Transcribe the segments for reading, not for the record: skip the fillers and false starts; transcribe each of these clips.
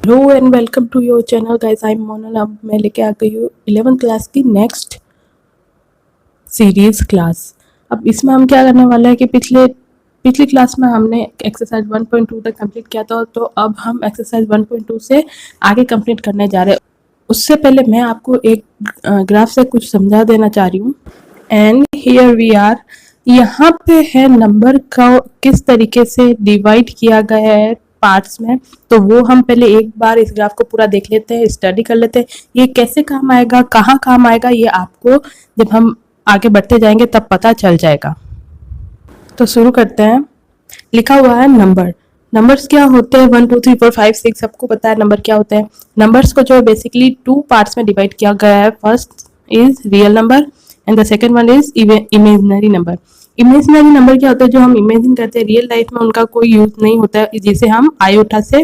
Hello and welcome to your channel guys. I am Monal. अब मैं लेके आ गई हूँ 11th क्लास की नेक्स्ट सीरीज क्लास। अब इसमें हम क्या करने वाले हैं कि पिछली क्लास में हमने एक्सरसाइज 1.2 तक कंप्लीट किया था, तो अब हम एक्सरसाइज 1.2 से आगे कंप्लीट करने जा रहे हैं। उससे पहले मैं आपको एक ग्राफ से कुछ समझा देना चाह रही हूँ। एंड हियर वी आर, यहाँ पे है नंबर का किस तरीके से डिवाइड किया गया है पार्ट्स में। तो वो हम पहले एक बार इस ग्राफ को पूरा देख लेते हैं, स्टडी कर लेते हैं, ये कैसे काम आएगा, कहाँ काम आएगा, ये आपको जब हम आगे बढ़ते जाएंगे तब पता चल जाएगा। तो शुरू करते हैं। लिखा हुआ है नंबर। नंबर्स क्या होते हैं? 1 2 3 4 5 6 सबको पता है नंबर क्या होते हैं। नंबर्स को जो बेसिकली 2 पार्ट्स में डिवाइड किया गया है। First is real number and the second one is imaginary number. Imaginary number क्या होता है? जो हम इमेजिन करते हैं, रियल लाइफ में उनका कोई यूज नहीं होता है, जिसे हम आयोटा से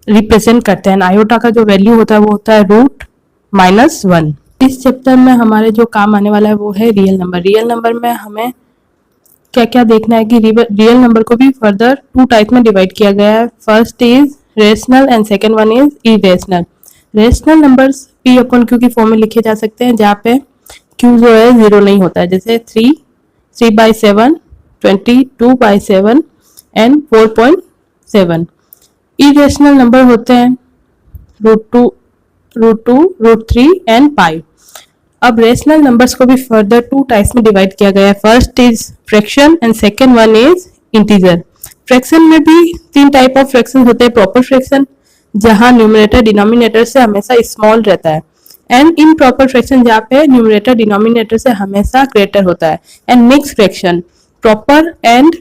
रिप्रेजेंट करते हैं। आयोटा का जो वैल्यू होता है वो होता है √-1। इस चैप्टर में हमारे जो काम आने वाला है वो है रियल नंबर। रियल नंबर में हमें क्या क्या देखना है कि रियल नंबर को भी फर्दर 2 टाइप में डिवाइड किया गया है। First is rational and second one is irrational. Rational numbers P/Q की फॉर्म में लिखे जा सकते हैं, जहाँ पे Q जो है 0 नहीं होता है, जैसे 3/7, 22/7 एंड 4.7। इरेशनल नंबर होते हैं √2, √3 एंड पाई। अब रेशनल नंबर्स को भी फर्दर 2 टाइप्स में डिवाइड किया गया है। First is fraction and second one is integer. Fraction में भी 3 टाइप ऑफ फ्रैक्शन होते हैं। प्रॉपर फ्रैक्शन, जहां न्यूमरेटर डिनोमिनेटर से हमेशा स्मॉल रहता है, एंड इम्प्रॉपर फ्रैक्शन, जहाँ पे न्यूमरेटर डिनोमिनेटर से हमेशा ग्रेटर होता है, and mix fraction. Proper and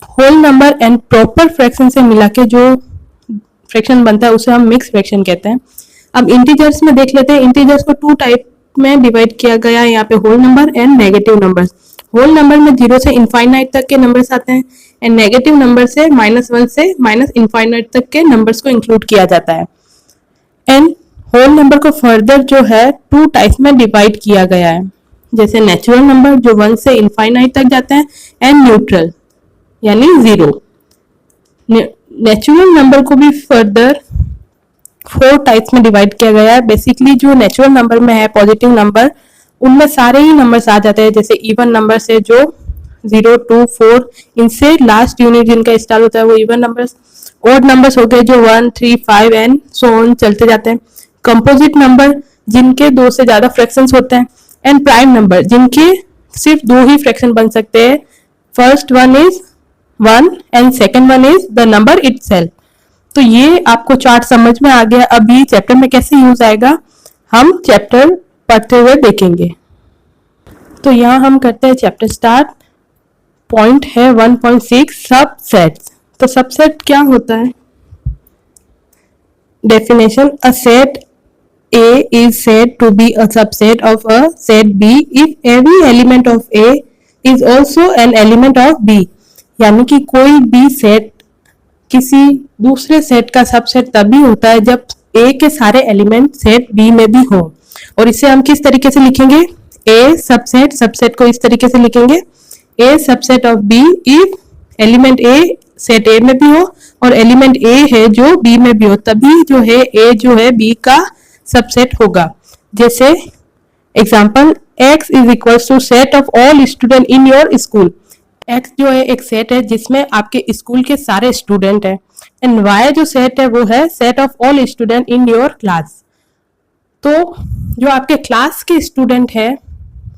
whole number and proper fraction से मिला के जो फ्रैक्शन बनता है उसे हम मिक्स फ्रैक्शन कहते हैं। अब इंटीजर्स में देख लेते हैं। इंटीजर्स को 2 टाइप में डिवाइड किया गया है यहाँ पे, whole number and negative numbers. Whole number में 0 से इनफाइनाइट तक के नंबर्स आते हैं, एंड नेगेटिव नंबर से -1 से -इनफाइनाइट तक के नंबर्स को इंक्लूड किया जाता है। एंड होल नंबर को फर्दर जो है 2 टाइप्स में डिवाइड किया गया है, जैसे नेचुरल नंबर जो 1 से इनफाइनाइट तक जाते हैं, एंड न्यूट्रल यानी 0। नेचुरल नंबर को भी फर्दर 4 टाइप्स में डिवाइड किया गया है। बेसिकली जो नेचुरल नंबर में है पॉजिटिव नंबर, उनमें सारे ही नंबर्स आ जाते हैं, जैसे इवन नंबर से जो 0 2 4, इनसे लास्ट यूनिट जिनका स्टार्ट होता है वो इवन नंबर्स। ऑड नंबर्स हो गए जो 1 3 5 एंड सो ऑन चलते जाते हैं। कंपोजिट नंबर जिनके 2 से ज्यादा फ्रैक्शंस होते हैं, एंड प्राइम नंबर जिनके सिर्फ 2 ही फ्रैक्शन बन सकते हैं। First one is 1 and second one is the number itself. तो ये आपको चार्ट समझ में आ गया। अब ये चैप्टर में कैसे यूज आएगा हम चैप्टर पढ़ते हुए देखेंगे। तो यहाँ हम करते हैं चैप्टर स्टार्ट। पॉइंट है 1.6 सबसेट्स। तो सबसेट क्या होता है? Definition: a set A is said to be a subset of a set B if every element of A is also an element of B। यानी कि कोई भी सेट किसी दूसरे सेट का सबसेट तभी होता है जब A के सारे एलिमेंट सेट B में भी हो। और इसे हम किस तरीके से लिखेंगे? A सबसेट, सबसेट को इस तरीके से लिखेंगे A subset of B if element A set A में भी हो और एलिमेंट A है जो B में भी हो, तभी जो है A जो है B का सबसेट होगा। जैसे example, X is equal to set of all student in your school. X जो है एक सेट है जिसमें आपके स्कूल के सारे स्टूडेंट हैं, एंड Y जो सेट है वो है set of all student in your class. तो जो आपके क्लास के स्टूडेंट है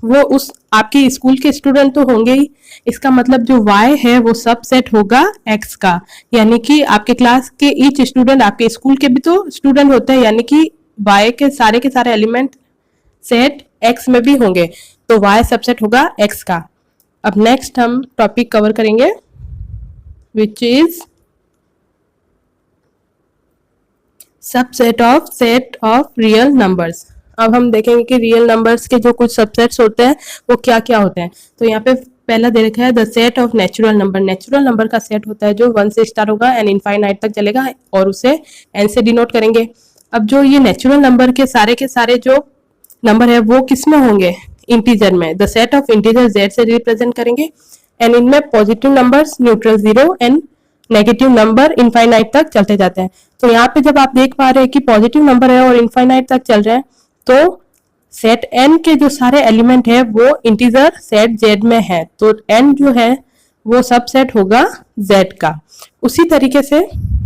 वो उस आपके स्कूल के स्टूडेंट तो होंगे ही। इसका मतलब जो Y है वो सबसेट होगा X का, यानी कि आपके क्लास के ईच स्टूडेंट आपके स्कूल के भी तो स्टूडेंट होते हैं, यानी कि Y के सारे एलिमेंट सेट X में भी होंगे, तो Y सबसेट होगा X का। अब नेक्स्ट हम टॉपिक कवर करेंगे which is subset of set of real numbers. अब हम देखेंगे कि रियल नंबर्स के जो कुछ सबसेट्स होते हैं वो क्या क्या होते हैं। तो यहाँ पे पहला दे रखा है the set of natural number. Natural number का सेट होता है जो 1 से स्टार्ट होगा एंड इनफाइनाइट तक चलेगा, और उसे n से डिनोट करेंगे। अब जो ये नेचुरल नंबर के सारे जो नंबर है वो किस में होंगे? इंटीजर में। The set of integer z से रिप्रेजेंट करेंगे, एंड इनमें positive numbers neutral 0 and negative number infinite तक चलते जाते हैं। तो यहाँ पे जब आप देख पा रहे हैं कि पॉजिटिव नंबर है और इनफाइनाइट तक चल रहे हैं, तो सेट n के जो सारे एलिमेंट है वो इंटीजर सेट z में है, तो n जो है वो सबसेट होगा z का। उसी तरीके से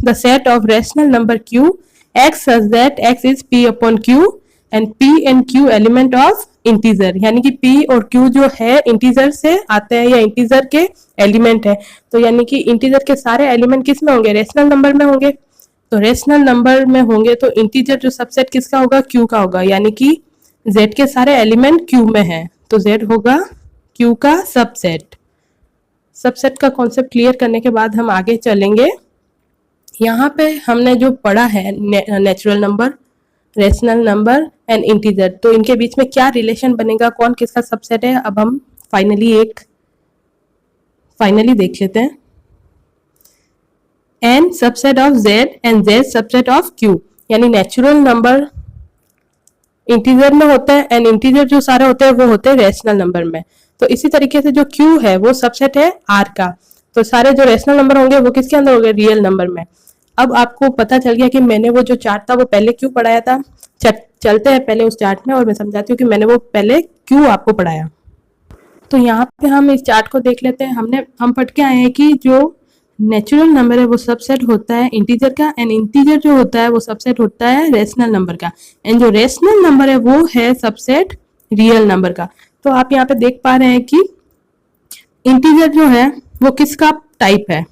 the set of rational number q x such that x is p upon q and p and q element of integer, यानी कि p और q जो है इंटीजर से आते हैं या इंटीजर के एलिमेंट है। तो यानी कि इंटीजर के सारे एलिमेंट किस में होंगे, रेशनल नंबर में होंगे। तो रेशनल नंबर में होंगे तो इंटीजर जो सबसेट किसका होगा, q का होगा, यानी कि z के सारे एलिमेंट q में है, तो z होगा q का सबसेट। सबसेट का कॉन्सेप्ट क्लियर करने के बाद हम आगे चलेंगे। यहाँ पे हमने जो पढ़ा है natural number, rational number and integer, तो इनके बीच में क्या रिलेशन बनेगा, कौन किसका सबसेट है, अब हम फाइनली देख लेते हैं। n subset of z and z subset of q, यानी नेचुरल नंबर इंटीजर में होता है एंड इंटीजर जो सारे होते हैं वो होते हैं रेशनल नंबर में। तो इसी तरीके से जो q है वो सबसेट है r का, तो सारे जो रेशनल नंबर होंगे वो किसके अंदर होंगे, रियल नंबर में। अब आपको पता चल गया कि मैंने वो जो चार्ट था वो पहले क्यों पढ़ाया था। चलते हैं पहले उस चार्ट में और मैं समझाती हूँ कि मैंने वो पहले क्यों आपको पढ़ाया। तो यहाँ पे हम इस चार्ट को देख लेते हैं। हम पढ़ के आए हैं कि जो नेचुरल नंबर है वो सबसेट होता है इंटीजर का, एंड इंटीजर जो होता है वो सबसेट होता है रेशनल नंबर का, एंड जो रेशनल नंबर है वो है सबसेट रियल नंबर का। तो आप यहाँ पे देख पा रहे हैं कि इंटीजर जो है वो किसका टाइप है,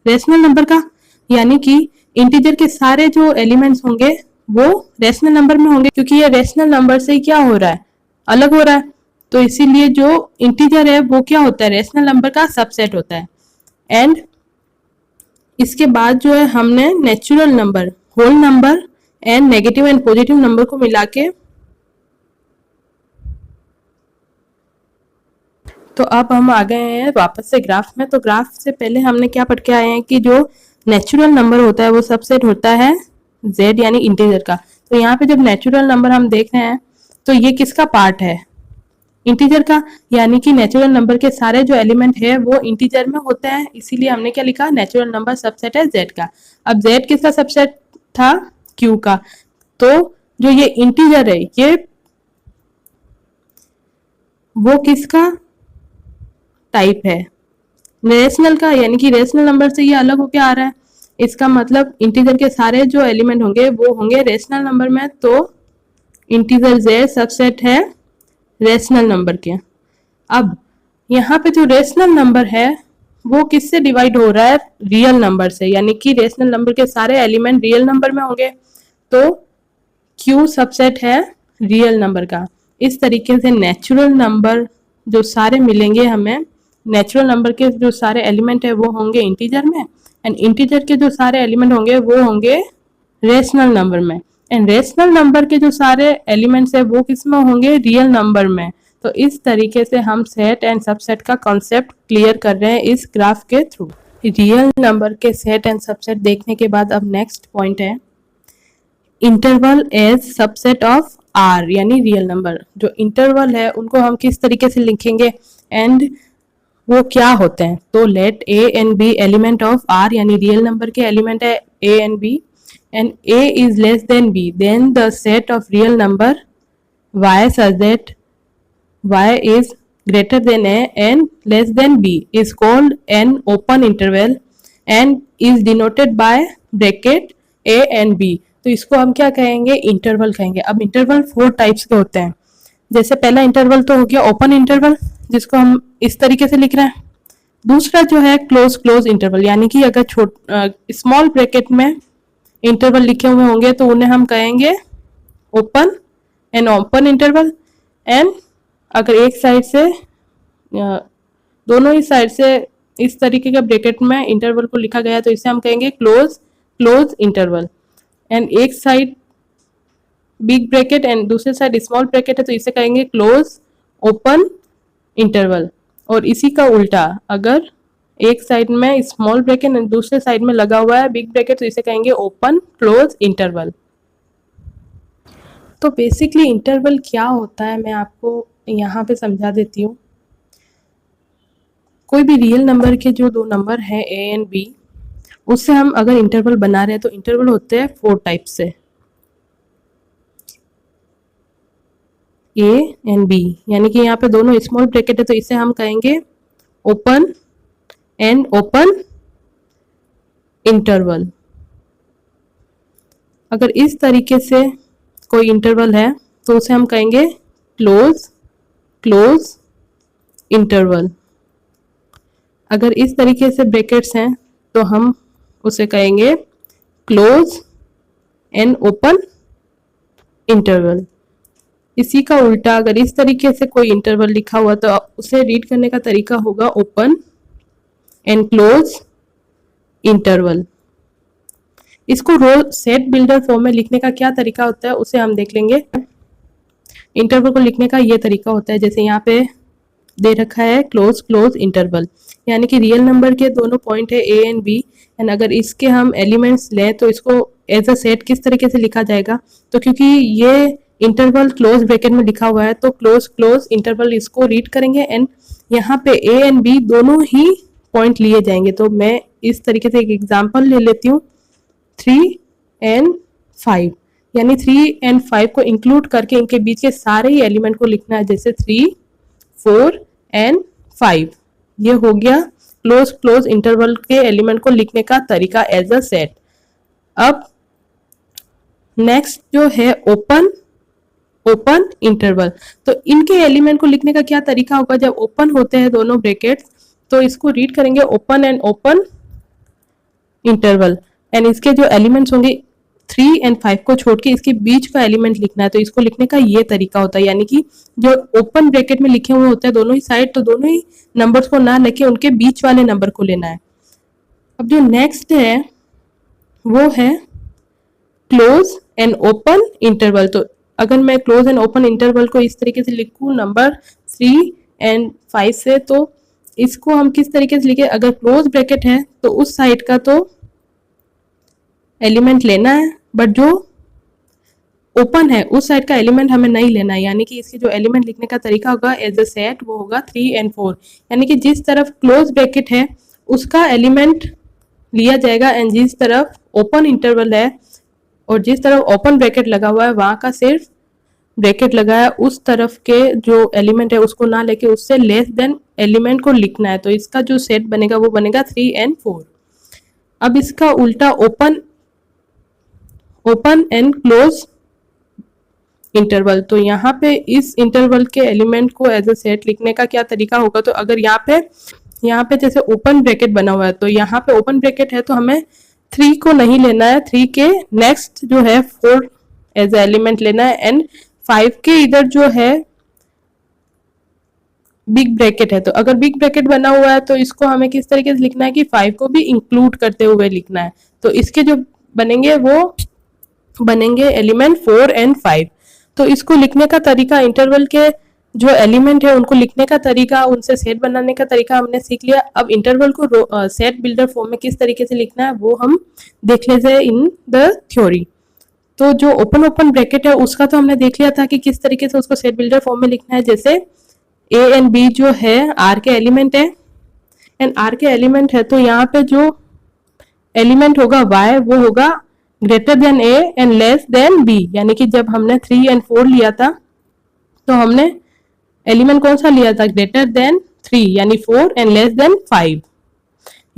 रेशनल नंबर का, यानी कि इंटीजर के सारे जो एलिमेंट्स होंगे वो रेशनल नंबर में होंगे, क्योंकि ये रेशनल नंबर से क्या हो रहा है, अलग हो रहा है। तो इसीलिए जो इंटीजर है वो क्या होता है, रेशनल नंबर का सबसेट होता है। एंड इसके बाद जो है हमने natural number, whole number and negative and positive number को मिला के, तो अब हम आ गए हैं वापस से ग्राफ में। तो ग्राफ से पहले हमने क्या पढ़ के आए हैं कि जो नेचुरल नंबर होता है वो सबसेट होता है z यानी इंटीजर का। तो यहाँ पे जब नेचुरल नंबर हम देख रहे हैं तो ये किसका पार्ट है, इंटीजर का, यानी कि नेचुरल नंबर के सारे जो एलिमेंट है वो इंटीजर में होते हैं, इसीलिए हमने क्या लिखा, नेचुरल नंबर सबसेट है z का। अब z किसका सबसेट था, q का। तो जो ये इंटीजर है ये वो किसका टाइप है, रेशनल का, यानी कि रेशनल नंबर से ये अलग होके आ रहा है। इसका मतलब इंटीजर के सारे जो एलिमेंट होंगे वो होंगे रेशनल नंबर में, तो इंटीजर z सबसेट है रेशनल नंबर के। अब यहाँ पे जो रेशनल नंबर है वो किससे डिवाइड हो रहा है, रियल नंबर से, यानी कि रेशनल नंबर के सारे एलिमेंट रियल नंबर में होंगे, तो q सबसेट है रियल नंबर का। इस तरीके से नेचुरल नंबर जो सारे मिलेंगे हमें, नेचुरल नंबर के जो सारे एलिमेंट है वो होंगे इंटीजर में, एंड इंटीजर के जो सारे एलिमेंट होंगे वो होंगे रेशनल नंबर में, एंड रेशनल नंबर के जो सारे एलिमेंट्स है वो किस में होंगे, रियल नंबर में। तो इस तरीके से हम सेट एंड सबसेट का कॉन्सेप्ट क्लियर कर रहे हैं इस ग्राफ के थ्रू। रियल नंबर के सेट एंड सबसेट देखने के बाद अब नेक्स्ट पॉइंट है interval as subset of R, यानी रियल नंबर। जो इंटरवल है उनको हम किस तरीके से लिखेंगे एंड वो क्या होते हैं। तो let A and B element of R, यानी रियल नंबर के एलिमेंट है A and B, and A is less than B, then the set of real number y such that y is greater than a and less than b is called an open interval and is denoted by bracket a and b। तो इसको हम क्या कहेंगे, interval कहेंगे। अब interval 4 types के होते हैं। जैसे पहला इंटरवल तो हो गया ओपन इंटरवल, जिसको हम इस तरीके से लिख रहे हैं। दूसरा जो है क्लोज इंटरवल, यानी कि अगर स्मॉल ब्रैकेट में इंटरवल लिखे हुए होंगे तो उन्हें हम कहेंगे ओपन इंटरवल, एंड अगर एक साइड से दोनों ही साइड से इस तरीके के ब्रैकेट में इंटरवल को लिखा गया तो इसे हम कहेंगे क्लोज इंटरवल, एंड एक साइड बिग ब्रैकेट एंड दूसरे साइड स्मॉल ब्रैकेट है तो इसे कहेंगे क्लोज ओपन इंटरवल। और इसी का उल्टा, अगर एक साइड में स्मॉल ब्रैकेट एंड दूसरे साइड में लगा हुआ है बिग ब्रैकेट तो इसे कहेंगे ओपन क्लोज इंटरवल। तो बेसिकली इंटरवल क्या होता है मैं आपको यहाँ पे समझा देती हूँ। कोई भी रियल नंबर के जो दो नंबर है ए एंड बी, उससे हम अगर इंटरवल बना रहे हैं तो इंटरवल होते हैं 4 टाइप से, ए एंड बी, यानी कि यहाँ पे दोनों स्मॉल ब्रैकेट है तो इसे हम कहेंगे ओपन एंड ओपन इंटरवल। अगर इस तरीके से कोई इंटरवल है तो उसे हम कहेंगे क्लोज क्लोज इंटरवल। अगर इस तरीके से ब्रैकेट्स हैं तो हम उसे कहेंगे क्लोज एंड ओपन इंटरवल। इसी का उल्टा अगर इस तरीके से कोई इंटरवल लिखा हुआ तो उसे रीड करने का तरीका होगा ओपन एंड क्लोज इंटरवल। इसको रो सेट बिल्डर फॉर्म में लिखने का क्या तरीका होता है उसे हम देख लेंगे। इंटरवल को लिखने का ये तरीका होता है, जैसे यहाँ पे दे रखा है क्लोज क्लोज इंटरवल, यानी कि रियल नंबर के दोनों पॉइंट है ए एंड बी, एंड अगर इसके हम एलिमेंट्स लें तो इसको एज अ सेट किस तरीके से लिखा जाएगा। तो क्योंकि ये इंटरवल क्लोज ब्रैकेट में लिखा हुआ है तो क्लोज क्लोज इंटरवल इसको रीड करेंगे, एंड यहाँ पे ए एंड बी दोनों ही पॉइंट लिए जाएंगे। तो मैं इस तरीके से एक एग्जाम्पल ले लेती हूँ 3 एंड 5, यानी 3 एंड 5 को इंक्लूड करके इनके बीच के सारे ही एलिमेंट को लिखना है, जैसे 3, 4 एंड 5। ये हो गया क्लोज क्लोज इंटरवल के एलिमेंट को लिखने का तरीका एज अ सेट। अब नेक्स्ट जो है ओपन ओपन इंटरवल, तो इनके एलिमेंट को लिखने का क्या तरीका होगा। जब ओपन होते हैं दोनों ब्रैकेट्स तो इसको रीड करेंगे open and open interval, and इसके जो एलिमेंट्स होंगे 3 एंड 5 को छोड़ के इसके बीच का एलिमेंट लिखना है। तो इसको लिखने का ये तरीका होता है, यानी कि जो ओपन ब्रैकेट में लिखे हुए होते हैं दोनों ही साइड, तो दोनों ही नंबर्स को ना लेके उनके बीच वाले नंबर को लेना है। अब जो नेक्स्ट है वो है क्लोज एंड ओपन इंटरवल। तो अगर मैं क्लोज एंड ओपन इंटरवल को इस तरीके से लिखूं नंबर 3 एंड 5 से, तो इसको हम किस तरीके से लिखे। अगर क्लोज ब्रैकेट है तो उस साइड का तो एलिमेंट लेना है, बट जो ओपन है उस साइड का एलिमेंट हमें नहीं लेना है, यानी कि इसके जो एलिमेंट लिखने का तरीका होगा एज अ सेट वो होगा 3 एंड 4, यानी कि जिस तरफ क्लोज ब्रैकेट है उसका एलिमेंट लिया जाएगा, एंड जिस तरफ ओपन इंटरवल है और जिस तरफ ओपन ब्रैकेट लगा हुआ है वहां का सिर्फ ब्रैकेट लगा है उस तरफ के जो एलिमेंट है उसको ना लेके उससे लेस देन एलिमेंट को लिखना है। तो इसका जो सेट बनेगा वो बनेगा 3 एंड 4। अब इसका उल्टा open open and close interval, तो यहाँ पे इस इंटरवल के एलिमेंट को एज अ सेट लिखने का क्या तरीका होगा। तो अगर यहाँ पे जैसे ओपन ब्रैकेट बना हुआ है तो यहाँ पे ओपन ब्रैकेट है तो हमें 3 को नहीं लेना है, 3 के नेक्स्ट जो है 4 एज ए एलिमेंट लेना है, एंड 5 के इधर जो है बिग ब्रैकेट है। तो अगर बिग ब्रैकेट बना हुआ है तो इसको हमें किस तरीके से लिखना है कि 5 को भी इंक्लूड करते हुए लिखना है। तो इसके जो बनेंगे वो बनेंगे एलिमेंट 4 एंड 5। तो इसको लिखने का तरीका, इंटरवल के जो एलिमेंट है उनको लिखने का तरीका, उनसे सेट बनाने का तरीका हमने सीख लिया। अब इंटरवल को सेट बिल्डर फॉर्म में किस तरीके से लिखना है वो हम देख लेते हैं इन द थ्योरी। तो जो ओपन ओपन ब्रैकेट है उसका तो हमने देख लिया था कि किस तरीके से उसको सेट बिल्डर फॉर्म में लिखना है, जैसे ए एंड बी जो है आर के एलिमेंट है, एंड आर के एलिमेंट है तो यहाँ पे जो एलिमेंट होगा वाई वो होगा greater than A and less than B, यानी कि जब हमने 3 एंड 4 लिया था तो हमने एलिमेंट कौन सा लिया था, ग्रेटर देन 3 यानी 4 एंड लेस देन 5।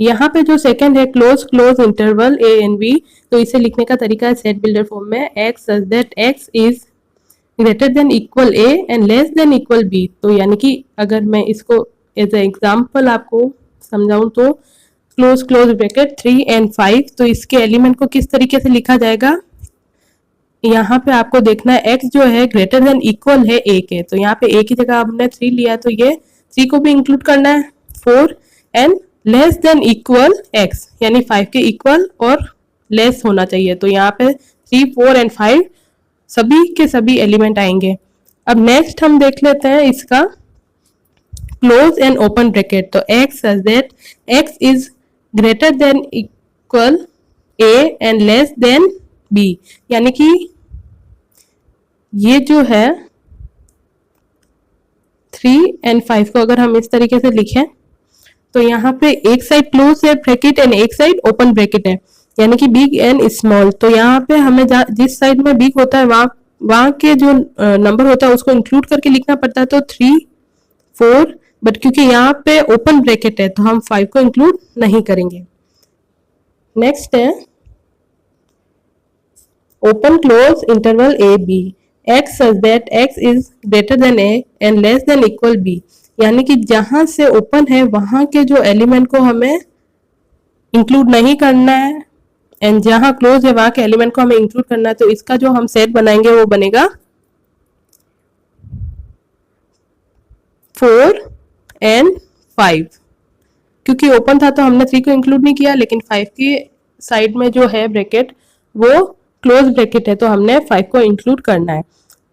यहाँ पे जो सेकंड है close close interval A and B, तो इसे लिखने का तरीका है सेट बिल्डर फॉर्म में X such that X is greater than equal A and less than equal B. तो यानी कि अगर मैं इसको एज ए एग्जाम्पल आपको समझाऊं तो क्लोज क्लोज ब्रैकेट 3 एंड 5, तो इसके एलिमेंट को किस तरीके से लिखा जाएगा। यहाँ पे आपको देखना है x जो है ग्रेटर देन इक्वल है a के, तो यहाँ पे a की जगह हमने 3 लिया है तो ये 3 को भी इंक्लूड करना है, 4 and less than equal x यानी 5 के इक्वल और लेस होना चाहिए। तो यहाँ पे 3, 4 एंड 5 सभी के सभी एलिमेंट आएंगे। अब नेक्स्ट हम देख लेते हैं इसका क्लोज एंड ओपन ब्रैकेट। तो x such that x is greater than equal a and less then b, यानी कि ये जो है 3 एंड 5 को अगर हम इस तरीके से लिखें तो यहाँ पे एक साइड क्लोज है ब्रैकेट एंड एक साइड ओपन ब्रैकेट है, यानी कि बिग एंड स्मॉल। तो यहाँ पे हमें जिस साइड में बिग होता है वहां के जो नंबर होता है उसको इंक्लूड करके लिखना पड़ता है, तो 3 4, बट क्योंकि यहाँ पे ओपन ब्रैकेट है तो हम 5 को इंक्लूड नहीं करेंगे। नेक्स्ट है open close interval a b x such that x is greater than a and less than equal b, यानी कि जहां से ओपन है वहां के जो एलिमेंट को हमें इंक्लूड नहीं करना है एंड जहां क्लोज है वहां के एलिमेंट को हमें इंक्लूड करना है। तो इसका जो हम सेट बनाएंगे वो बनेगा 4 and 5। क्योंकि ओपन था तो हमने 3 को इंक्लूड नहीं किया, लेकिन 5 की साइड में जो है ब्रैकेट वो क्लोज ब्रैकेट है तो हमने 5 को इंक्लूड करना है।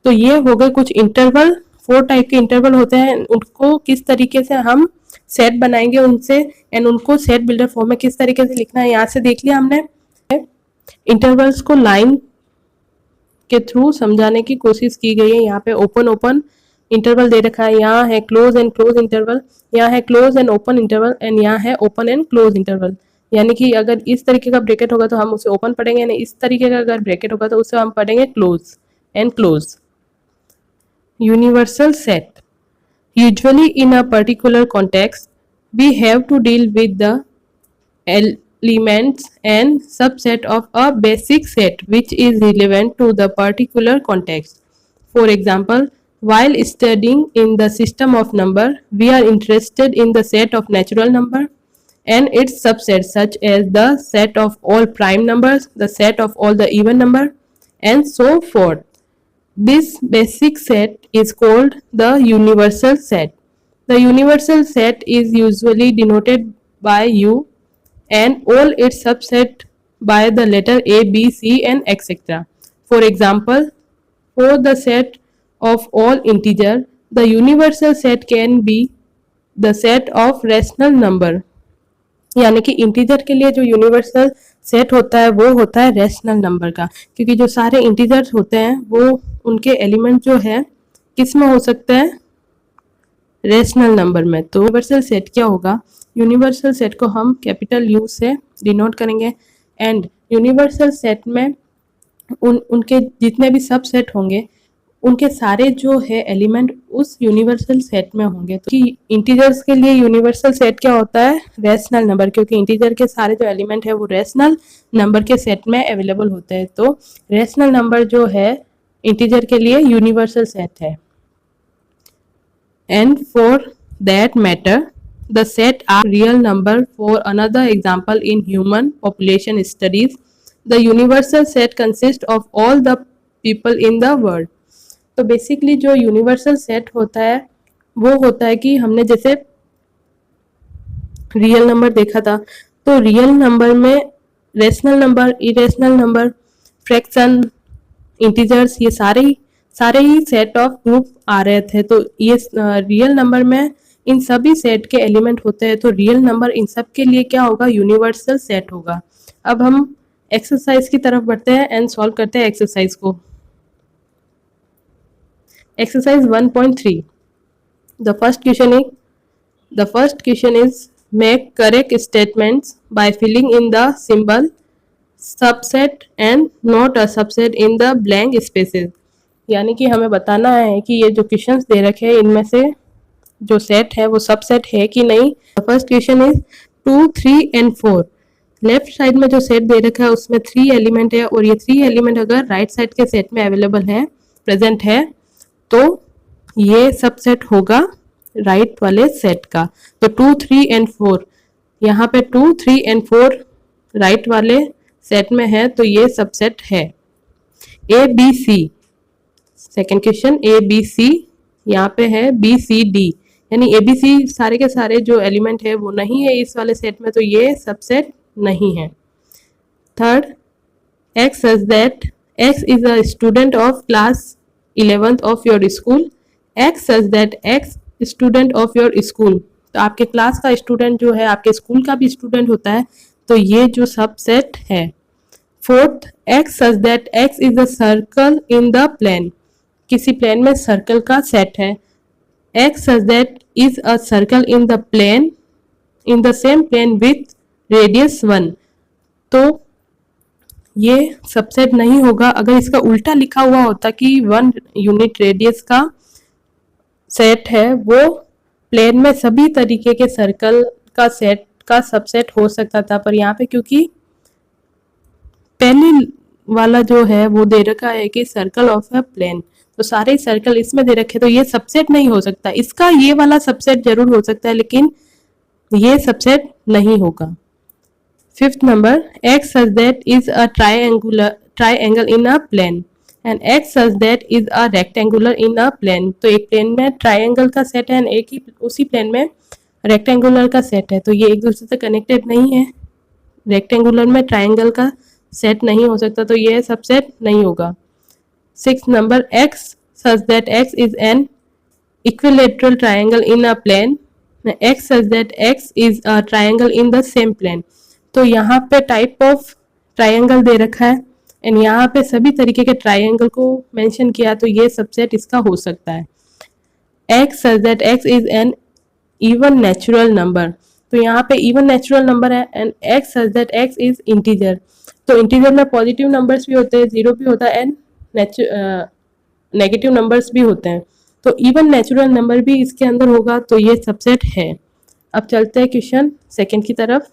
तो ये हो गए कुछ इंटरवल, 4 टाइप के इंटरवल होते हैं, उनको किस तरीके से हम सेट बनाएंगे उनसे एंड उनको सेट बिल्डर फॉर्म में किस तरीके से लिखना है यहाँ से देख लिया हमने। इंटरवल्स को लाइन के थ्रू समझाने की कोशिश की गई है। यहाँ पे ओपन ओपन इंटरवल दे रखा है, यहाँ है क्लोज एंड क्लोज इंटरवल, यहाँ है close and open interval and यहाँ है ओपन एंड क्लोज इंटरवल। यानी कि अगर इस तरीके का ब्रैकेट होगा तो हम उसे ओपन पढ़ेंगे, यानी इस तरीके का अगर ब्रैकेट होगा तो उसे हम पढ़ेंगे close and close. Universal set, usually in a particular context we have to deal with the elements and subset of a basic set which is relevant to the particular context. For example, while studying in the system of number, we are interested in the set of natural number and its subsets such as the set of all prime numbers, the set of all the even number, and so forth. This basic set is called the universal set. The universal set is usually denoted by U and all its subset by the letter A, B, C and etc. For example, for the set of all integer, the universal set can be the set of rational number. यानी कि integer के लिए जो universal set होता है वो होता है रेशनल नंबर का, क्योंकि जो सारे इंटीजर्स होते हैं वो उनके एलिमेंट जो है किस में हो सकते हैं, रेशनल नंबर में। तो यूनिवर्सल सेट क्या होगा, यूनिवर्सल सेट को हम कैपिटल यू से डिनोट करेंगे एंड यूनिवर्सल सेट में उनके जितने भी सब सेट होंगे उनके सारे जो है एलिमेंट उस यूनिवर्सल सेट में होंगे। तो इंटीजर्स के लिए यूनिवर्सल सेट क्या होता है, रेशनल नंबर, क्योंकि इंटीजर के सारे जो एलिमेंट है वो रेशनल नंबर के सेट में अवेलेबल होते हैं। तो रेशनल नंबर जो है इंटीजर के लिए यूनिवर्सल सेट है। And for that matter the set are real number. For another example, in human population studies, the universal set consists of all the people in the world. तो basically जो universal set होता है वो होता है कि हमने जैसे रियल नंबर देखा था, तो रियल नंबर में rational number, irrational number, fraction, integers, ये सारे ही सेट ऑफ ग्रुप आ रहे थे। तो ये रियल नंबर में इन सभी सेट के एलिमेंट होते हैं, तो रियल नंबर इन सब के लिए क्या होगा, यूनिवर्सल सेट होगा। अब हम एक्सरसाइज की तरफ बढ़ते हैं एंड सॉल्व करते हैं एक्सरसाइज को। Exercise 1.3, the first question is make correct statements by filling in the symbol subset and not a subset in the blank spaces. यानी कि हमें बताना है कि ये जो क्वेश्चंस दे रखे हैं इनमें से जो सेट है वो सबसेट है कि नहीं। First question is 2, 3 and 4। Left side में जो सेट दे रखा है उसमें 3 एलिमेंट है और ये 3 एलिमेंट अगर राइट साइड के सेट में अवेलेबल है, प्रेजेंट है, तो ये सबसेट होगा राइट वाले सेट का। तो 2, 3 एंड 4, यहाँ पे 2, 3 एंड 4 राइट वाले सेट में है तो ये सबसेट है। A B C, second question, A B C, यहाँ पे है बी सी डी, यानी एबीसी सारे के सारे जो एलिमेंट है वो नहीं है इस वाले सेट में, तो ये सबसेट नहीं है। Third, x such that X is a student of class 11th of your school. X such that x student of your school, तो आपके क्लास का स्टूडेंट जो है आपके स्कूल का भी स्टूडेंट होता है, तो ये जो सबसेट है। Fourth, X such that X is a circle in the plane, किसी प्लेन में सर्कल का सेट है। X such that is a circle in the plane in the same plane with radius 1। तो ये सबसेट नहीं होगा। अगर इसका उल्टा लिखा हुआ होता कि 1 यूनिट रेडियस का सेट है, वो प्लेन में सभी तरीके के सर्कल का सेट का सबसेट हो सकता था, पर यहाँ पे क्योंकि पहले वाला जो है वो दे रखा है कि सर्कल ऑफ अ प्लेन, तो सारे सर्कल इसमें दे रखे, तो ये सबसेट नहीं हो सकता। इसका ये वाला सबसेट जरूर हो सकता है, लेकिन ये सबसेट नहीं होगा। Fifth number, x such that is a triangle in a plane and x such that is a rectangular in a plane। तो एक प्लेन में ट्राइंगल का सेट है, एक ही उसी प्लेन में रेक्टेंगुलर का सेट है, तो ये एक दूसरे से कनेक्टेड नहीं है। रेक्टेंगुलर में ट्राइंगल का सेट नहीं हो सकता, तो ये सबसेट नहीं होगा। Six number, x such that x is an equilateral triangle in a plane, x such that x is a triangle in the same plane। तो यहाँ पे टाइप ऑफ ट्राइंगल दे रखा है एंड यहाँ पे सभी तरीके के ट्राइंगल को मेंशन किया, तो ये सबसेट इसका हो सकता है। x such that x is an even natural number, तो यहाँ पे इवन नेचुरल नंबर है and x such that x is integer। तो इंटीजर में पॉजिटिव नंबर्स भी होते हैं, जीरो भी होता है एंड नेगेटिव नंबर्स भी होते हैं, तो इवन नेचुरल नंबर भी इसके अंदर होगा, तो ये सबसेट है। अब चलते हैं क्वेश्चन सेकंड की तरफ।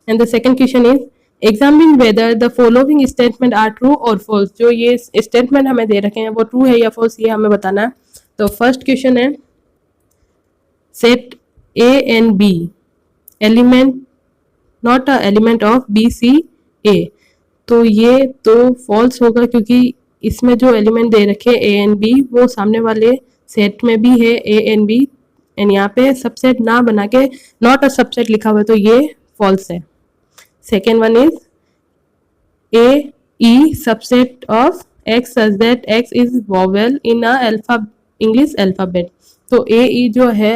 And the second question is examine whether the following statement are true और फॉल्स। जो ये स्टेटमेंट हमें दे रखे हैं वो ट्रू है या फॉल्स, ये हमें बताना है। तो फर्स्ट क्वेश्चन है, set A and B element not a element of B C A. तो ये तो फॉल्स होगा, क्योंकि इसमें जो एलिमेंट दे रखे ए एंड बी वो सामने वाले सेट में भी है ए एंड बी, एंड यहाँ पे सबसेट ना बना के नॉट अ सबसेट लिखा हुआ है, तो ये फॉल्स है। Second one is A E subset of x such that X is vowel in a English alphabet. तो ए ई जो है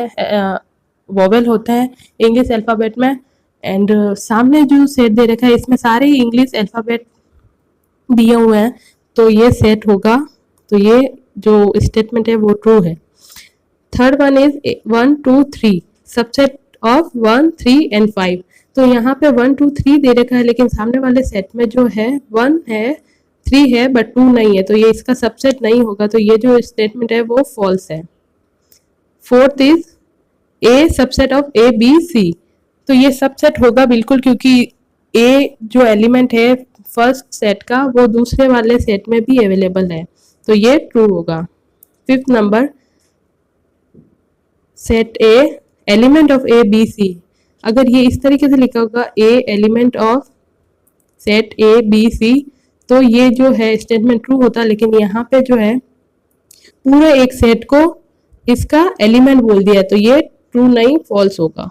वोवेल होता है इंग्लिश अल्फाबेट में, एंड सामने जो सेट दे रखा है इसमें सारे इंग्लिश अल्फाबेट दिए हुए हैं, तो ये सेट होगा। तो ये जो स्टेटमेंट है वो ट्रू है। Third one is 1 2 3 subset of 1 3 and 5। तो यहाँ पे 1 2 3 दे रखा है, लेकिन सामने वाले सेट में जो है 1 है 3 है बट 2 नहीं है, तो ये इसका सबसेट नहीं होगा, तो ये जो स्टेटमेंट है वो फॉल्स है। Fourth is a subset of A B C. तो ये सबसेट होगा बिल्कुल, क्योंकि ए जो एलिमेंट है फर्स्ट सेट का वो दूसरे वाले सेट में भी अवेलेबल है, तो ये ट्रू होगा। Fifth number, set A element of A B C. अगर ये इस तरीके से लिखा होगा A element of set A B C, तो ये जो है स्टेटमेंट ट्रू होता, लेकिन यहाँ पे जो है पूरे एक सेट को इसका एलिमेंट बोल दिया, तो ये ट्रू नहीं फॉल्स होगा।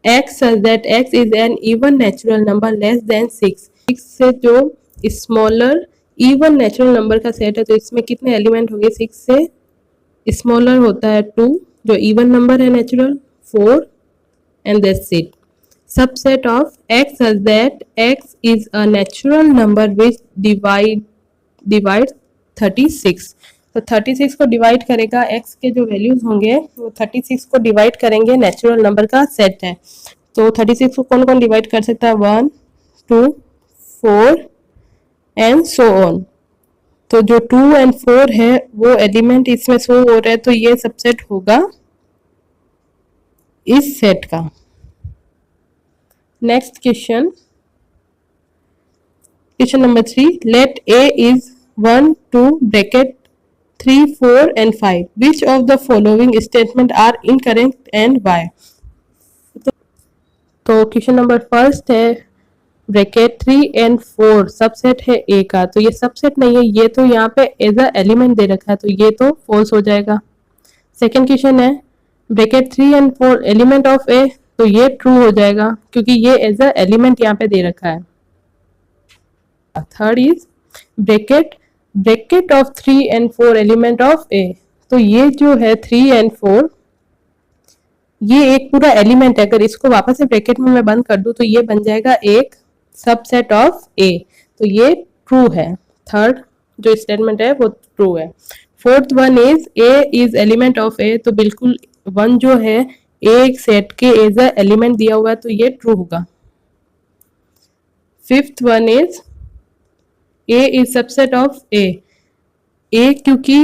x such that x is an even natural number less than 6। 6 से जो स्मॉलर इवन नेचुरल नंबर का सेट है, तो इसमें कितने एलिमेंट होंगे? 6 से स्मॉलर होता है 2, जो इवन नंबर है natural 4, and that's it. Subset of x such that x is a natural number which divides 36। तो 36 को डिवाइड करेगा, x के जो वैल्यूज होंगे वो 36 को डिवाइड करेंगे, नेचुरल नंबर का सेट है, तो 36 को कौन कौन डिवाइड कर सकता है? 1 2 4 एंड सो ऑन। तो जो 2 एंड 4 है वो एलिमेंट इसमें शो हो रहा है, तो ये सबसेट होगा इस सेट का। Next question, question number 3, let A is 1 2 bracket 3 4 and 5 which of the following statement are incorrect and why। तो क्वेश्चन नंबर फर्स्ट है ब्रैकेट 3 and 4 सबसेट है ए का, तो ये सबसेट नहीं है, ये तो यहाँ पे एज अ एलिमेंट दे रखा है, तो ये तो फॉल्स हो जाएगा। सेकंड क्वेश्चन है bracket 3 and 4 element of A, तो ये ट्रू हो जाएगा क्योंकि ये एज अ एलिमेंट यहाँ पे दे रखा है। Third is bracket of 3 and 4 element of A, तो ये जो है 3 and 4 ये एक पूरा एलिमेंट है, अगर इसको वापस से ब्रैकेट में मैं बंद कर दूं तो ये बन जाएगा एक सबसेट ऑफ ए, तो ये ट्रू है। थर्ड जो स्टेटमेंट है वो ट्रू है। Fourth one is A is element of A, तो बिल्कुल वन जो है एक सेट के एज अ एलिमेंट दिया हुआ है तो ये ट्रू होगा। Fifth one is A is subset of A क्योंकि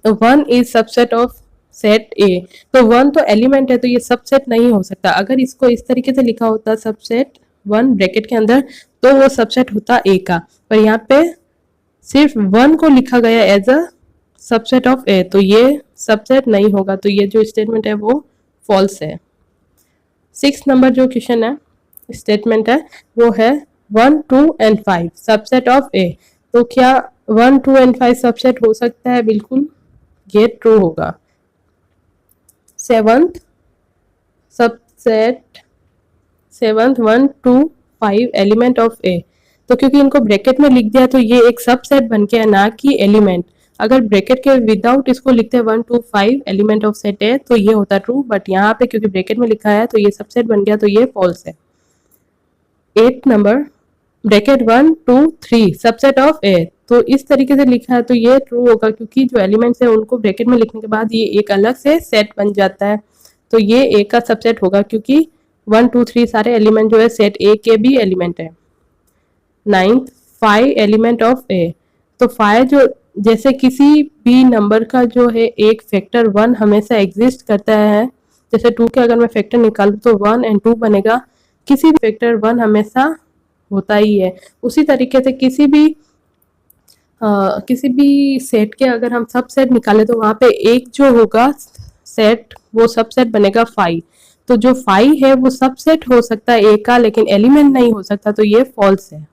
one is subset of set A, तो वन तो एलिमेंट है तो ये सबसेट नहीं हो सकता। अगर इसको इस तरीके से लिखा होता सबसेट वन ब्रैकेट के अंदर तो वो सबसेट होता ए का, पर यहाँ पे सिर्फ वन को लिखा गया as a subset of A, तो ये सबसेट नहीं होगा, तो ये जो स्टेटमेंट है वो फॉल्स है। 6 नंबर जो क्वेश्चन है स्टेटमेंट है वो है 1, 2 एंड 5 सबसेट ऑफ ए, तो क्या 1, 2 एंड 5 सबसेट हो सकता है? बिल्कुल, ये ट्रू होगा। 7th subset 7th 1, 2, 5 element of A, तो क्योंकि इनको ब्रैकेट में लिख दिया तो ये एक सबसेट बन गया ना कि एलिमेंट। अगर ब्रैकेट के विदाउट इसको लिखते हैं 1, 2, 5 एलिमेंट ऑफ सेट है तो ये होता ट्रू, बट यहाँ पे क्योंकि ब्रैकेट में लिखा है तो ये सबसेट बन गया तो ये फॉल्स है। 8 number bracket 1, 2, 3 subset of A, तो इस तरीके से लिखा है तो ये ट्रू होगा क्योंकि जो एलिमेंट्स है उनको ब्रैकेट में लिखने के बाद ये एक अलग से सेट बन जाता है, तो ये ए का सबसेट होगा क्योंकि 1, 2, 3 सारे एलिमेंट जो है सेट ए के भी एलिमेंट है। 9th 5 एलिमेंट ऑफ ए, तो 5 जो जैसे किसी भी नंबर का जो है एक फैक्टर 1 हमेशा एग्जिस्ट करता है, जैसे 2 के अगर मैं फैक्टर निकालूं तो 1 एंड 2 बनेगा, किसी भी फैक्टर 1 हमेशा होता ही है। उसी तरीके से किसी भी सेट के अगर हम सब सेट निकाले तो वहां पे एक जो होगा सेट वो सबसेट बनेगा 5, तो जो 5 है वो सबसेट हो सकता है ए का लेकिन एलिमेंट नहीं हो सकता, तो ये फॉल्स है।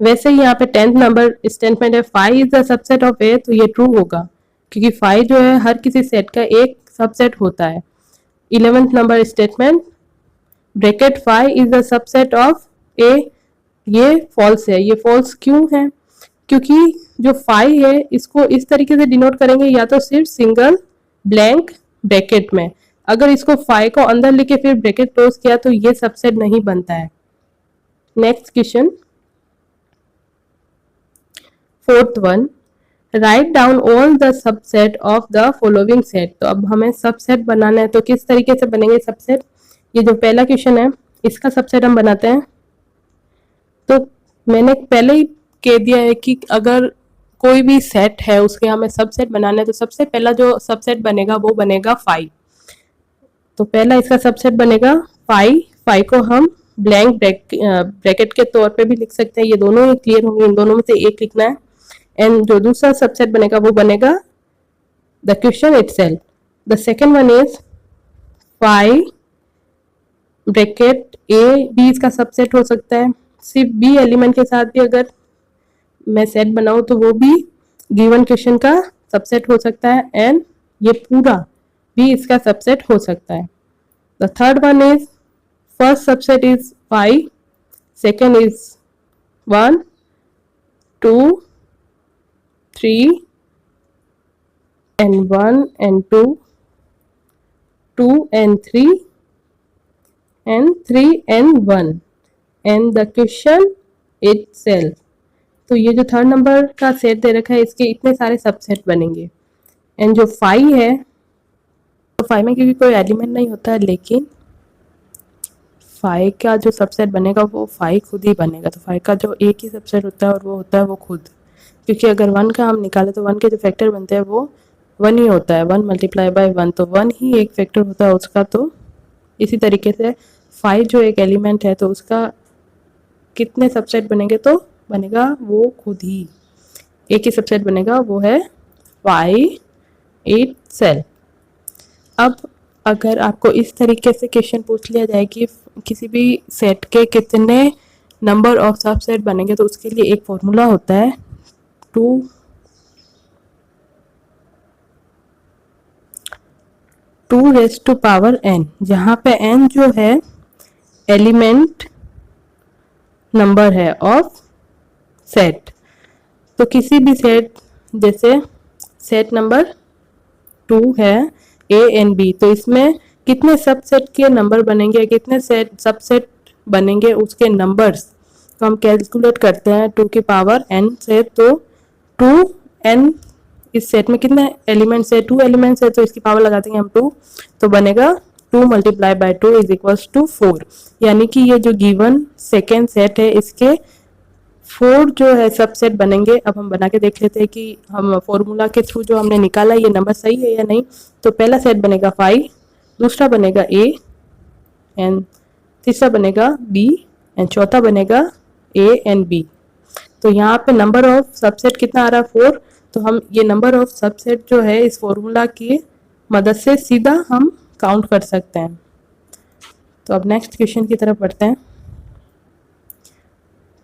वैसे ही यहाँ पे 10th नंबर स्टेटमेंट है 5 is the subset of A, तो ये ट्रू होगा क्योंकि 5 जो है हर किसी सेट का एक सबसेट होता है। 11th नंबर statement bracket 5 is the subset of A, ये फॉल्स है। ये फॉल्स क्यों है? क्योंकि जो 5 है इसको इस तरीके से डिनोट करेंगे या तो सिर्फ सिंगल ब्लैंक ब्रैकेट में, अगर इसको 5 को अंदर लेके फिर ब्रैकेट क्लोज किया तो ये सबसेट नहीं बनता है। Next question 4th one write down all the subset of the following set, तो अब हमें सबसेट बनाना है तो किस तरीके से बनेंगे सबसेट? ये जो पहला क्वेश्चन है इसका सबसेट हम बनाते हैं, तो मैंने पहले ही कह दिया है कि अगर कोई भी सेट है उसके हमें सबसेट बनाना है तो सबसे पहला जो सबसेट बनेगा वो बनेगा 5, तो पहला इसका सबसेट बनेगा 5 को हम ब्लैंक ब्रैकेट के तौर पे भी लिख सकते हैं, ये दोनों ही क्लियर होंगे, इन दोनों में से एक लिखना है। एंड जो दूसरा सबसेट बनेगा वो बनेगा the question itself. The second one is 5 bracket A B इसका सबसेट हो सकता है, सिर्फ बी एलिमेंट के साथ भी अगर मैं सेट बनाऊं तो वो भी गिवन क्वेश्चन का सबसेट हो सकता है, एंड ये पूरा भी इसका सबसेट हो सकता है। The third one is first subset is 5, second is 1, 2, 3 and 1 and 2, 2 and 3 and 3 and 1 and the question itself, तो ये जो थर्ड नंबर का सेट दे रखा है इसके इतने सारे सबसेट बनेंगे। एंड जो 5 है तो 5 में क्योंकि कोई एलिमेंट नहीं होता है लेकिन 5 का जो सबसेट बनेगा वो 5 खुद ही बनेगा, तो 5 का जो एक ही सबसेट होता है और वो होता है वो खुद, क्योंकि अगर 1 का हम निकाले तो 1 के जो फैक्टर बनते हैं वो 1 ही होता है, 1 मल्टीप्लाई बाय 1, तो 1 ही एक फैक्टर होता है उसका। तो इसी तरीके से 5 जो एक एलिमेंट है तो उसका कितने सबसेट बनेंगे, तो बनेगा वो खुद ही एक ही सबसेट बनेगा, वो है 5 itself। अब अगर आपको इस तरीके से क्वेश्चन पूछ लिया जाए कि किसी भी सेट के कितने नंबर ऑफ सबसेट बनेंगे तो उसके लिए एक फॉर्मूला होता है 2 रेज़ टू पावर n, जहाँ पे n जो है एलिमेंट नंबर है ऑफ सेट। तो किसी भी सेट जैसे सेट नंबर 2 है ए एंड बी, तो इसमें कितने सबसेट के नंबर बनेंगे, कितने सेट सबसेट बनेंगे उसके नंबर्स तो हम कैलकुलेट करते हैं 2 की पावर n से, तो 2n इस सेट में कितने एलिमेंट्स है, 2 एलिमेंट्स है, तो इसकी पावर लगा देंगे हम 2, तो बनेगा 2 multiply by 2 is equals to 4। यानी कि ये जो गिवन सेकेंड सेट है इसके 4 जो है सबसेट बनेंगे। अब हम बना के देख लेते हैं कि हम फॉर्मूला के थ्रू जो हमने निकाला ये नंबर सही है या नहीं। तो पहला सेट बनेगा 5, दूसरा बनेगा A एंड तीसरा बनेगा B एंड चौथा बनेगा A एंड B। तो यहाँ पे नंबर ऑफ सबसेट कितना आ रहा है 4। तो हम ये नंबर ऑफ सबसेट जो है इस फॉर्मूला की मदद से सीधा हम काउंट कर सकते हैं। तो अब नेक्स्ट क्वेश्चन की तरफ बढ़ते हैं।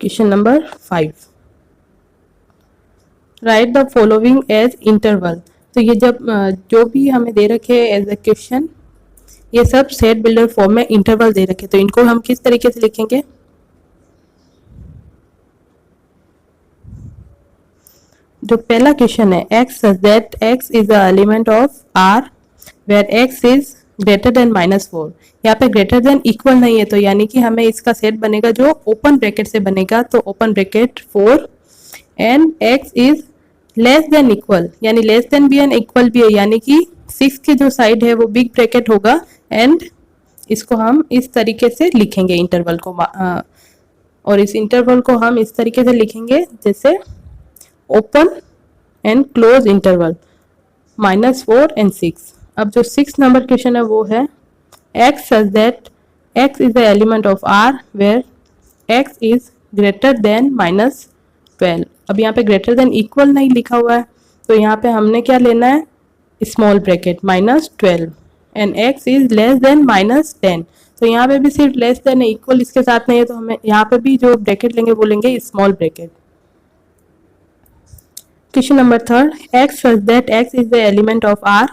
Question number 5, write the following as interval. तो ये जब जो भी हमें दे रखे एज ए क्वेश्चन ये सब सेट बिल्डर फॉर्म में इंटरवल दे रखे, तो इनको हम किस तरीके से लिखेंगे। जो पहला क्वेश्चन है x such that x is the element of R where x is greater than -4। यहाँ पे ग्रेटर देन इक्वल नहीं है, तो यानी कि हमें इसका सेट बनेगा जो ओपन ब्रैकेट से बनेगा। तो open bracket 4 and x is less than equal, यानी लेस देन भी है इक्वल भी है, यानी कि 6 के जो साइड है वो बिग ब्रैकेट होगा। एंड इसको हम इस तरीके से लिखेंगे इंटरवल को, और इस इंटरवल को हम इस तरीके से लिखेंगे जैसे open and close interval -4 and 6। अब जो 6 नंबर क्वेश्चन है वो है x such that x is the element of R where x is greater than -12। अब यहाँ पे ग्रेटर देन इक्वल नहीं लिखा हुआ है, तो यहाँ पे हमने क्या लेना है small bracket -12 and x is less then -10। तो यहाँ पे भी सिर्फ लेस देन है, इक्वल इसके साथ नहीं है, तो हमें यहाँ पे भी जो ब्रैकेट लेंगे वो लेंगे small bracket. Question number 3, x such that x is the element of R,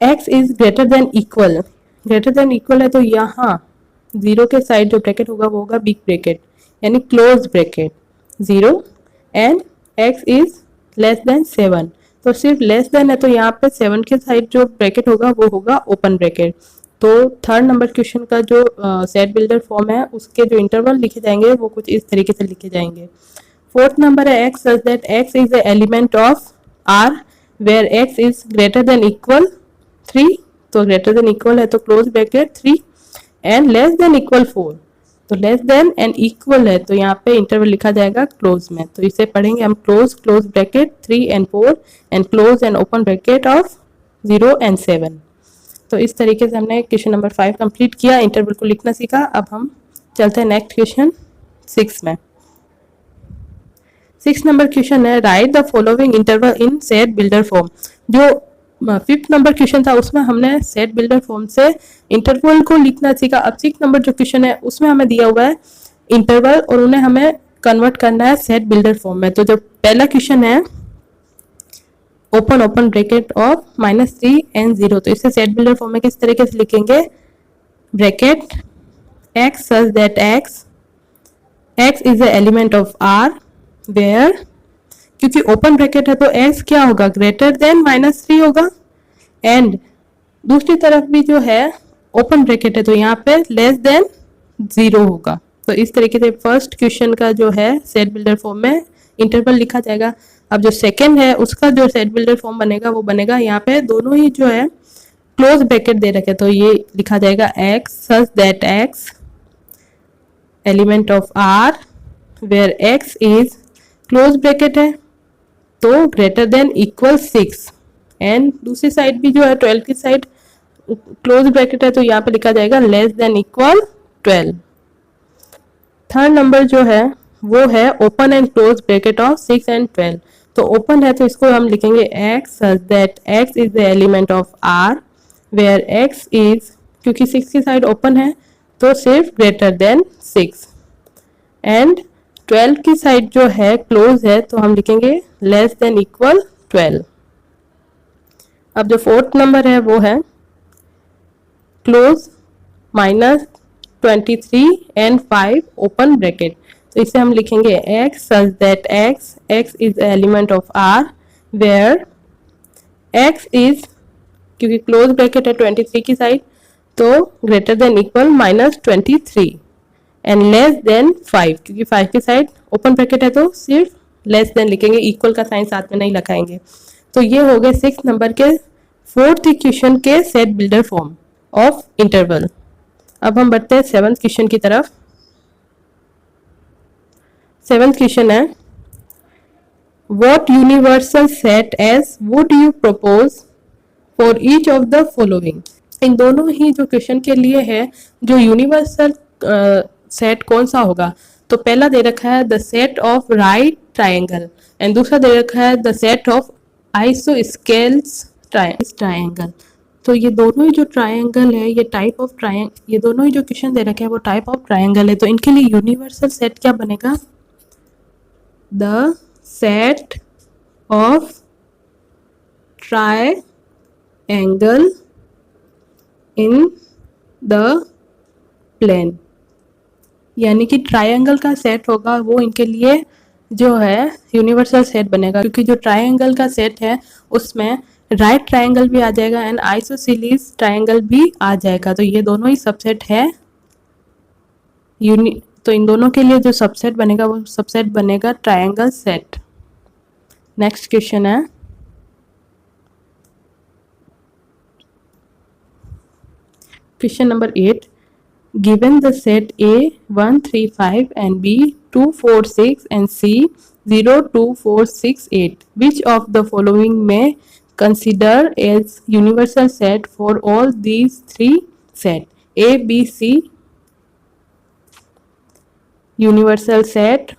x is greater than equal। Greater than equal है तो यहाँ 0 के साइड जो ब्रैकेट होगा वो होगा बिग ब्रैकेट यानी close bracket 0 and x is less then 7। तो सिर्फ लेस देन है तो यहाँ पे 7 के साइड जो ब्रैकेट होगा वो होगा ओपन ब्रैकेट। तो थर्ड नंबर क्वेश्चन का जो सेट बिल्डर फॉर्म है उसके जो इंटरवल लिखे जाएंगे वो कुछ इस तरीके से लिखे जाएंगे। फोर्थ नंबर है x such that x is the element of R where x is greater than equal 3। तो ग्रेटर देन इक्वल है तो close bracket 3 and less than equal 4। तो लेस देन एंड इक्वल है तो यहाँ पे इंटरवल लिखा जाएगा क्लोज में। तो इसे पढ़ेंगे हम close bracket 3 and 4 and close and open bracket of 0 and 7। तो इस तरीके से हमने क्वेश्चन नंबर 5 कंप्लीट किया, इंटरवल को लिखना सीखा। अब हम चलते हैं नेक्स्ट क्वेश्चन 6 में। 6 नंबर क्वेश्चन है right the following interval in set builder form. जो 5th नंबर क्वेश्चन था उसमें हमने सेट बिल्डर फॉर्म से इंटरवल को लिखना सीखा। अब 6 नंबर जो क्वेश्चन है उसमें हमें दिया हुआ है इंटरवल और उन्हें हमें कन्वर्ट करना है सेट बिल्डर फॉर्म में। तो जो पहला क्वेश्चन है ओपन ब्रैकेट ऑफ -3 एंड 0, तो इसे सेट बिल्डर फॉर्म में किस तरीके से लिखेंगे bracket x such that x is the element of R where, क्योंकि ओपन ब्रैकेट है तो x क्या होगा ग्रेटर देन -3 होगा एंड दूसरी तरफ भी जो है ओपन ब्रैकेट है तो यहाँ पे लेस देन 0 होगा। तो इस तरीके से फर्स्ट क्वेश्चन का जो है सेट बिल्डर फॉर्म में इंटरवल लिखा जाएगा। अब जो सेकंड है उसका जो सेट बिल्डर फॉर्म बनेगा वो बनेगा यहाँ पे दोनों ही जो है क्लोज ब्रैकेट दे रखे, तो ये लिखा जाएगा x such that x element of R where x is close bracket है तो ग्रेटर देन इक्वल 6 एंड दूसरी साइड भी जो है 12 की साइड क्लोज ब्रैकेट है तो यहाँ पे लिखा जाएगा less than equal 12। Third number जो है वो है open and close bracket of 6 and 12। तो ओपन है तो इसको हम लिखेंगे x such that x is the element of R where x is, क्योंकि 6 की साइड ओपन है तो सिर्फ ग्रेटर देन 6 एंड 12 की साइड जो है क्लोज है तो हम लिखेंगे लेस देन इक्वल 12। अब जो फोर्थ नंबर है वो है क्लोज -23 एंड 5 ओपन ब्रैकेट, तो इसे हम लिखेंगे x such that x is the element of R where x is, क्योंकि क्लोज ब्रैकेट है 23 की साइड तो greater than equal -23 and less then 5, क्योंकि 5 की साइड ओपन ब्रैकेट है तो सिर्फ लेस देन लिखेंगे, इक्वल का साइन साथ में नहीं लगाएंगे। तो ये हो गए 6 नंबर के 4th इक्वेशन के set builder form of interval. अब हम बढ़ते हैं 7th क्वेश्चन की तरफ। 7th क्वेश्चन है, What universal set as would you propose for each of the following? इन दोनों ही जो क्वेश्चन के लिए है, जो यूनिवर्सल सेट कौन सा होगा, तो पहला दे रखा है the set of right triangle and दूसरा दे रखा है the set of isosceles triangle. तो ये दोनों ही जो ट्रायंगल है, ये टाइप ऑफ ट्रायंगल, ये दोनों ही जो क्वेश्चन दे रखे हैं वो टाइप ऑफ ट्रायंगल है। तो इनके लिए यूनिवर्सल सेट क्या बनेगा, the set of triangle in the plane, यानी कि ट्रायंगल का सेट होगा वो इनके लिए जो है यूनिवर्सल सेट बनेगा, क्योंकि जो ट्रायंगल का सेट है उसमें राइट ट्रायंगल भी आ जाएगा एंड आइसोसेलेस ट्रायंगल भी आ जाएगा। तो ये दोनों ही सबसेट है तो इन दोनों के लिए जो सबसेट बनेगा वो सबसेट बनेगा ट्रायंगल सेट। नेक्स्ट क्वेश्चन है, question number 8, given the set A 1 3 5 and B 2 4 6 and C 0 2 4 6 8, which of the following may consider as universal set for all these three set? A B C universal set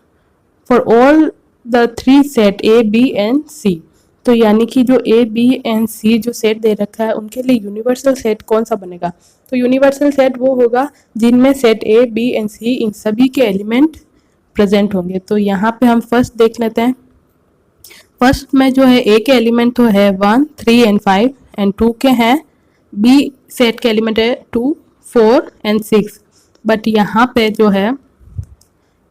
for all the three set A B and C। तो यानी कि जो A B and C जो set दे रखा है उनके लिए universal set कौन सा बनेगा, तो यूनिवर्सल सेट वो होगा जिनमें set A B and C इन सभी के एलिमेंट प्रेजेंट होंगे। तो यहाँ पे हम फर्स्ट देख लेते हैं। फर्स्ट में जो है A के एलिमेंट तो है 1 3 एंड 5 एंड 2 के हैं, B सेट के एलिमेंट है 2 4 एंड 6, बट यहाँ पे जो है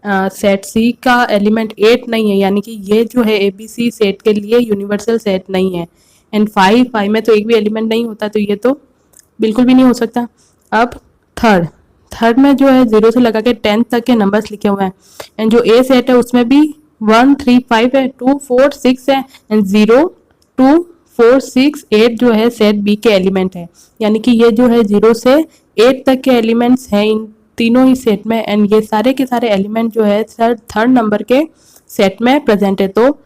सेट सी का एलिमेंट 8 नहीं है, यानी कि ये जो है ABC सेट के लिए यूनिवर्सल सेट नहीं है। एंड 5 में तो एक भी एलिमेंट नहीं होता, तो ये तो बिल्कुल भी नहीं हो सकता। अब थर्ड में जो है 0 से लगा के 10 तक के नंबर्स लिखे हुए हैं एंड जो ए सेट है उसमें भी 1 3 5 है, 2 4 6 है एंड 0 2 4 6 8 जो है सेट बी के एलिमेंट है, यानी कि ये जो है 0 से 8 तक के एलिमेंट्स हैं इन तीनों ही सेट में एंड ये सारे के सारे एलिमेंट जो है थर्ड नंबर के सेट में प्रेजेंट है। तो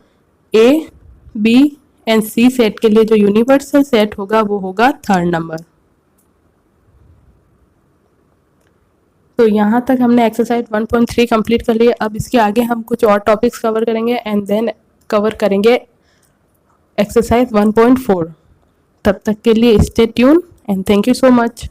A B and C set के लिए जो यूनिवर्सल सेट होगा वो होगा थर्ड नंबर। तो यहाँ तक हमने एक्सरसाइज 1.3 कंप्लीट कर लिया। अब इसके आगे हम कुछ और टॉपिक्स कवर करेंगे एंड देन कवर करेंगे एक्सरसाइज 1.4। तब तक के लिए stay tune and thank you so much.